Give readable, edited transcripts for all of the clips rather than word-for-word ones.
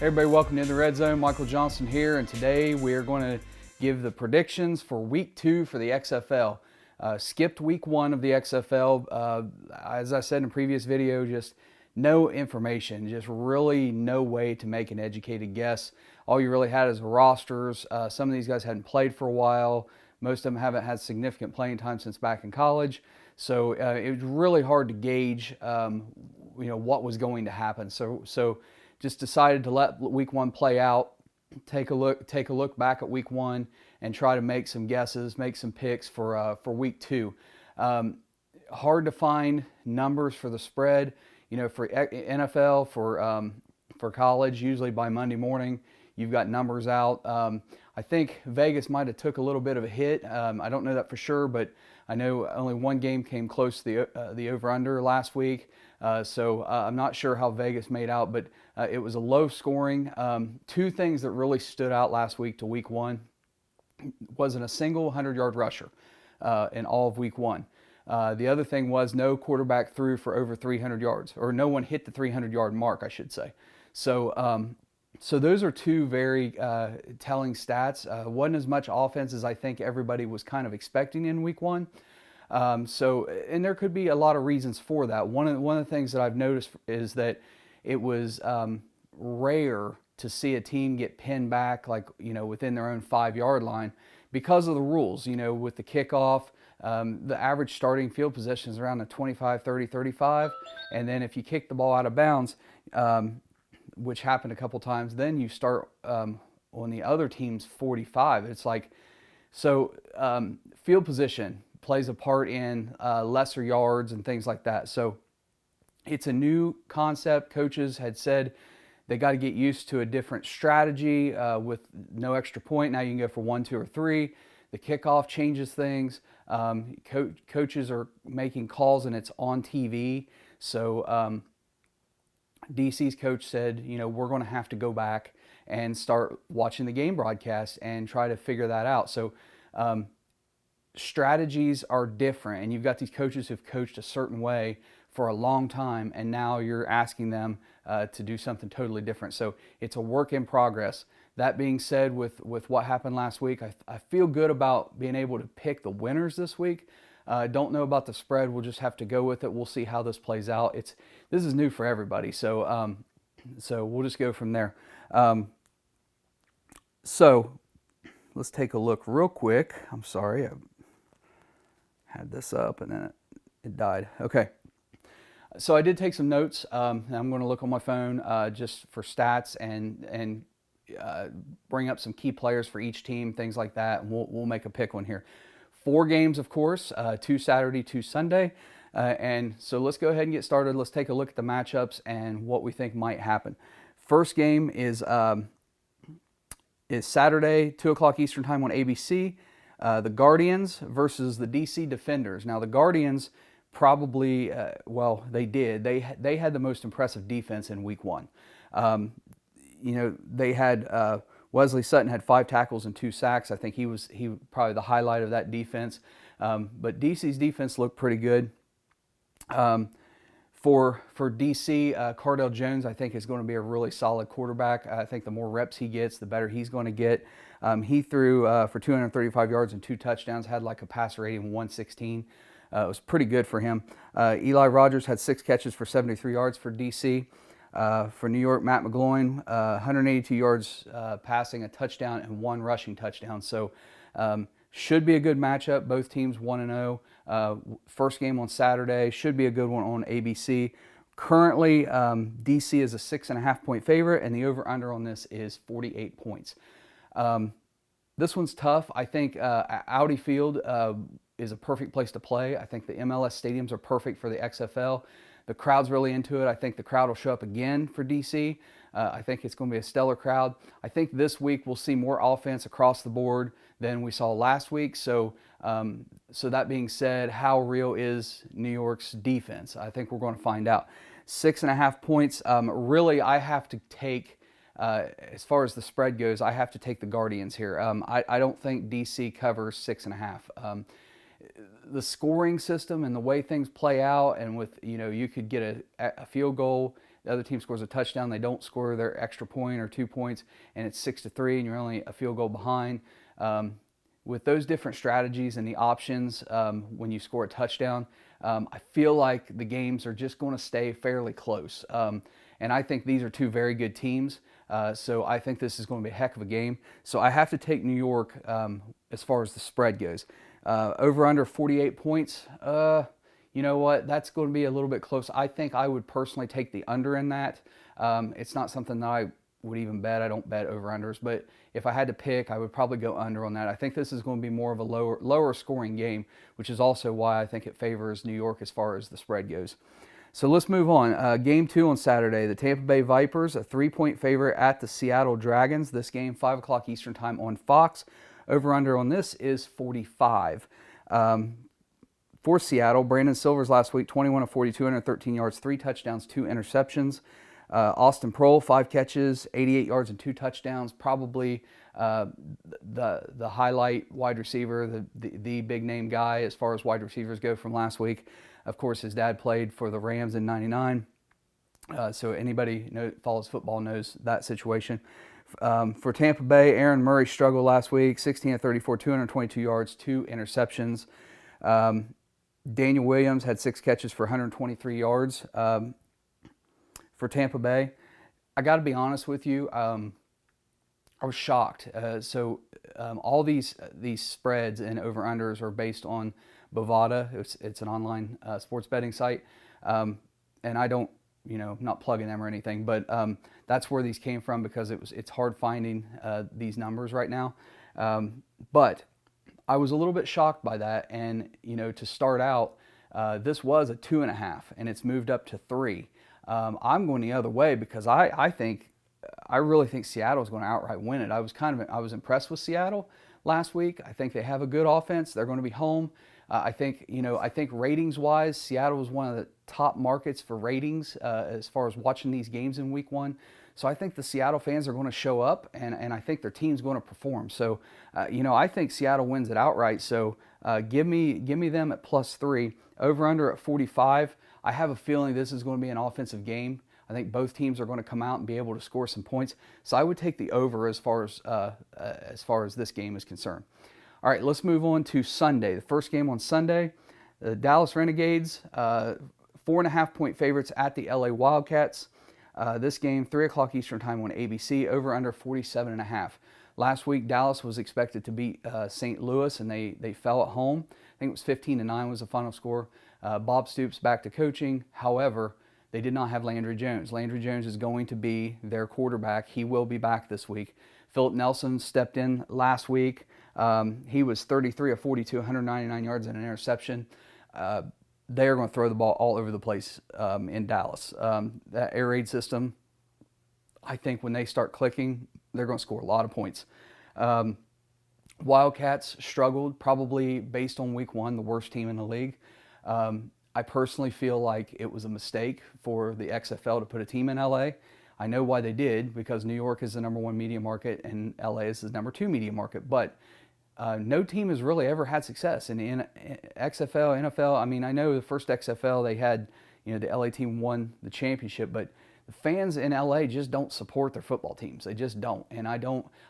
Hey everybody, welcome to the Red Zone. Michael Johnston here, and today we are going to give the predictions for Week 2 for the XFL. Skipped Week 1 of the XFL. As I said in a previous video, just no information, just really no way to make an educated guess. All you really had is rosters. Some of these guys hadn't played for a while. Most of them haven't had significant playing time since back in college. So it was really hard to gauge, what was going to happen. So just decided to let Week 1 play out, take a look back at Week 1, and try to make some guesses, make some picks for Week 2. Hard to find numbers for the spread. For NFL, for college, usually by Monday morning, you've got numbers out. I think Vegas might have took a little bit of a hit. I don't know that for sure, but I know only one game came close to the over-under last week. So I'm not sure how Vegas made out, but it was a low scoring. Two things that really stood out last week to Week 1 wasn't a single 100-yard rusher in all of Week 1. The other thing was no quarterback threw for over 300 yards, or no one hit the 300-yard mark, I should say. So those are two very telling stats. Wasn't as much offense as I think everybody was kind of expecting in Week 1. And there could be a lot of reasons for that. One of the things that I've noticed is that it was rare to see a team get pinned back, within their own 5-yard line because of the rules. With the kickoff, the average starting field position is around the 25, 30, 35. And then if you kick the ball out of bounds, which happened a couple times, then you start on the other team's 45. It's field position plays a part in lesser yards and things like that. So it's a new concept. Coaches had said they got to get used to a different strategy with no extra point. Now you can go for 1, 2, or 3. The kickoff changes things. Coaches are making calls and it's on TV. So DC's coach said, we're going to have to go back and start watching the game broadcast and try to figure that out. So strategies are different, and you've got these coaches who've coached a certain way for a long time, and now you're asking them to do something totally different. So it's a work in progress. That being said, with what happened last week, I feel good about being able to pick the winners this week. Don't know about the spread. We'll just have to go with it. We'll see how this plays out. This is new for everybody, so we'll just go from there. So let's take a look real quick. I'm sorry, I had this up and then it died. Okay. So I did take some notes. I'm going to look on my phone just for stats and bring up some key players for each team, things like that. And we'll make a pick one here. 4 games, of course, 2 Saturday, 2 Sunday. And so let's go ahead and get started. Let's take a look at the matchups and what we think might happen. First game is Saturday, 2 o'clock Eastern Time on ABC. The Guardians versus the DC Defenders. Now the Guardians probably, they did. They had the most impressive defense in Week 1. They had Wesley Sutton had 5 tackles and 2 sacks. I think he probably the highlight of that defense. But DC's defense looked pretty good. For DC, Cardell Jones, I think, is going to be a really solid quarterback. I think the more reps he gets, the better he's going to get. He threw for 235 yards and 2 touchdowns, had like a passer rating of 116. It was pretty good for him. Eli Rogers had 6 catches for 73 yards for DC. For New York, Matt McGloin, 182 yards passing, a touchdown, and 1 rushing touchdown. So should be a good matchup. Both teams 1-0. First game on Saturday. Should be a good one on ABC. Currently, DC is a 6.5-point favorite, and the over-under on this is 48 points. This one's tough. I think Audi Field is a perfect place to play. I think the MLS stadiums are perfect for the XFL. The crowd's really into it. I think the crowd will show up again for DC. I think it's going to be a stellar crowd. I think this week we'll see more offense across the board than we saw last week. So that being said, how real is New York's defense? I think we're going to find out. 6.5 points. Really, I have to take, as far as the spread goes, I have to take the Guardians here. I don't think DC covers 6.5. The scoring system and the way things play out, and with, you could get a field goal the other team scores a touchdown, they don't score their extra point or 2 points, and it's 6-3, and you're only a field goal behind. With those different strategies and the options, when you score a touchdown, I feel like the games are just going to stay fairly close. And I think these are two very good teams. So I think this is going to be a heck of a game. So I have to take New York as far as the spread goes. Over under 48 points, you know what? That's going to be a little bit close. I think I would personally take the under in that. It's not something that I would even bet. I don't bet over-unders, but if I had to pick, I would probably go under on that. I think this is going to be more of a lower scoring game, which is also why I think it favors New York as far as the spread goes. So let's move on. Game 2 on Saturday. The Tampa Bay Vipers, a 3-point favorite at the Seattle Dragons. This game, 5 o'clock Eastern time on Fox. Over-under on this is 45. For Seattle, Brandon Silvers last week, 21 of 42, 213 yards, 3 touchdowns, 2 interceptions. Austin Proehl, 5 catches, 88 yards, and 2 touchdowns. Probably the highlight wide receiver, the big name guy as far as wide receivers go from last week. Of course, his dad played for the Rams in '99, so anybody who follows football knows that situation. For Tampa Bay, Aaron Murray struggled last week, 16 of 34, 222 yards, 2 interceptions. Daniel Williams had 6 catches for 123 yards. For Tampa Bay, I got to be honest with you, I was shocked. All these spreads and over-unders are based on Bovada. It's an online sports betting site, and I don't, not plugging them or anything, but that's where these came from because it's hard finding these numbers right now. But I was a little bit shocked by that, and to start out, this was a 2.5, and it's moved up to 3. I'm going the other way because I really think Seattle is going to outright win it. I was impressed with Seattle last week. I think they have a good offense. They're going to be home. I think ratings wise, Seattle is one of the top markets for ratings as far as watching these games in week 1. So I think the Seattle fans are going to show up, and I think their team's going to perform. So, I think Seattle wins it outright. So give me them at +3. Over under at 45. I have a feeling this is going to be an offensive game. I think both teams are going to come out and be able to score some points. So I would take the over as far as this game is concerned. All right, let's move on to Sunday. The first game on Sunday, the Dallas Renegades, 4.5-point favorites at the LA Wildcats. This game, 3 o'clock Eastern time on ABC, over under 47.5. Last week, Dallas was expected to beat St. Louis, and they fell at home. I think it was 15-9 was the final score. Bob Stoops back to coaching. However, they did not have Landry Jones. Landry Jones is going to be their quarterback. He will be back this week. Philip Nelson stepped in last week. He was 33 of 42, 199 yards and an interception. They are going to throw the ball all over the place in Dallas. That air raid system, I think when they start clicking, they're going to score a lot of points. Wildcats struggled, probably based on week 1, the worst team in the league. I personally feel like it was a mistake for the XFL to put a team in LA. I know why they did, because New York is the #1 media market and LA is the #2 media market. But no team has really ever had success in the XFL, NFL. I mean, I know the first XFL they had, the LA team won the championship, but the fans in LA just don't support their football teams. They just don't. And I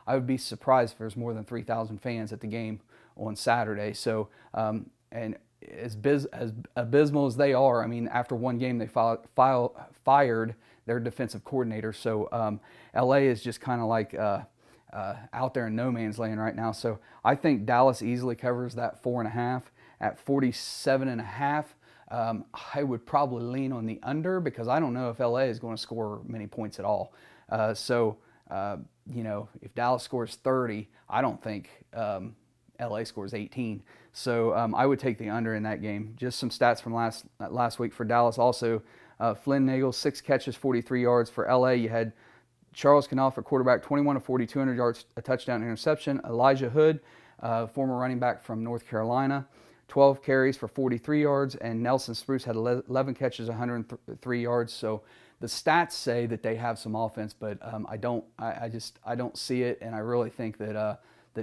would be surprised if there's more than 3,000 fans at the game on Saturday. So, and as abysmal as they are, I mean, after one game they fired their defensive coordinator. So LA is just kind of like out there in no man's land right now. So I think Dallas easily covers that 4.5 at 47.5. I would probably lean on the under because I don't know if LA is going to score many points at all. If Dallas scores 30, I don't think LA scores 18. So I would take the under in that game. Just some stats from last week for Dallas also. Flynn Nagel, 6 catches, 43 yards. For LA, you had Charles Knopf, a quarterback, 21 of 40, 200 yards, a touchdown, interception. Elijah Hood, former running back from North Carolina, 12 carries for 43 yards. And Nelson Spruce had 11 catches, 103 yards. So the stats say that they have some offense, but I don't see it. And I really think that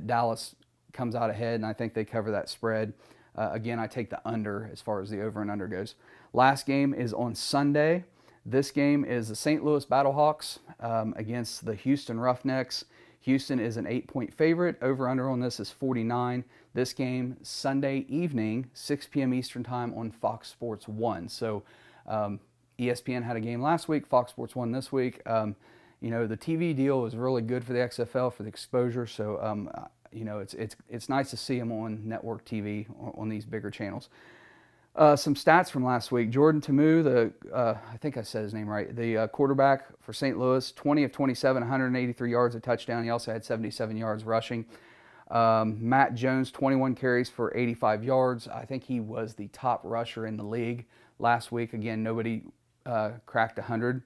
Dallas comes out ahead, and I think they cover that spread. Again, I take the under as far as the over and under goes. Last game is on Sunday. This game is the St. Louis Battlehawks against the Houston Roughnecks. Houston is an 8-point favorite. Over-under on this is 49. This game, Sunday evening, 6 p.m. Eastern Time on Fox Sports 1. So ESPN had a game last week, Fox Sports 1 this week. You know, the TV deal is really good for the XFL for the exposure. So, you know, it's nice to see them on network TV on these bigger channels. Some stats from last week. Jordan Tamu, I think I said his name right, the quarterback for St. Louis, 20 of 27, 183 yards, a touchdown. He also had 77 yards rushing. Matt Jones, 21 carries for 85 yards. I think he was the top rusher in the league last week. Again, nobody cracked 100.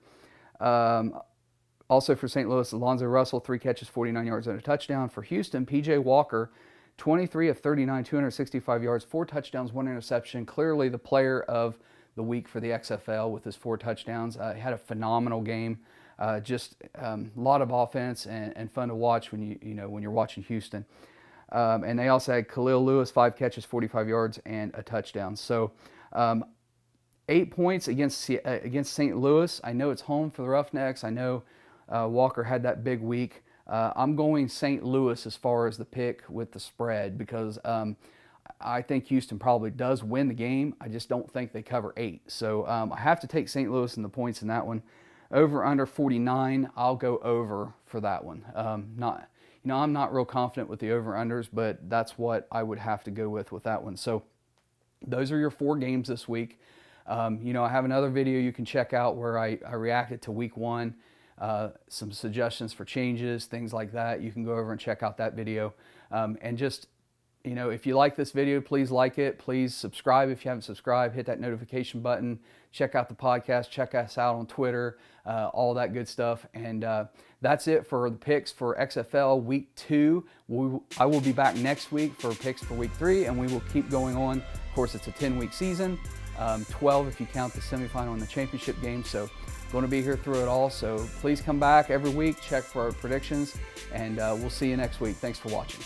Also for St. Louis, Alonzo Russell, 3 catches, 49 yards and a touchdown. For Houston, P.J. Walker, 23 of 39, 265 yards, 4 touchdowns, 1 interception. Clearly the player of the week for the XFL with his 4 touchdowns. He had a phenomenal game. Just a lot of offense and fun to watch when when you're watching Houston. And they also had Khalil Lewis, 5 catches, 45 yards, and a touchdown. So 8 points against St. Louis. I know it's home for the Roughnecks. I know Walker had that big week. I'm going St. Louis as far as the pick with the spread because I think Houston probably does win the game. I just don't think they cover 8. So I have to take St. Louis and the points in that one. Over under 49, I'll go over for that one. I'm not real confident with the over-unders, but that's what I would have to go with that one. So those are your 4 games this week. I have another video you can check out where I reacted to week 1. Some suggestions for changes, things like that. You can go over and check out that video. And just, if you like this video, please like it. Please subscribe if you haven't subscribed. Hit that notification button. Check out the podcast. Check us out on Twitter. All that good stuff. And that's it for the picks for XFL Week 2. I will be back next week for picks for Week 3, and we will keep going on. Of course, it's a 10-week season. 12 if you count the semifinal and the championship game. So going to be here through it all. So please come back every week, check for our predictions, and we'll see you next week. Thanks for watching.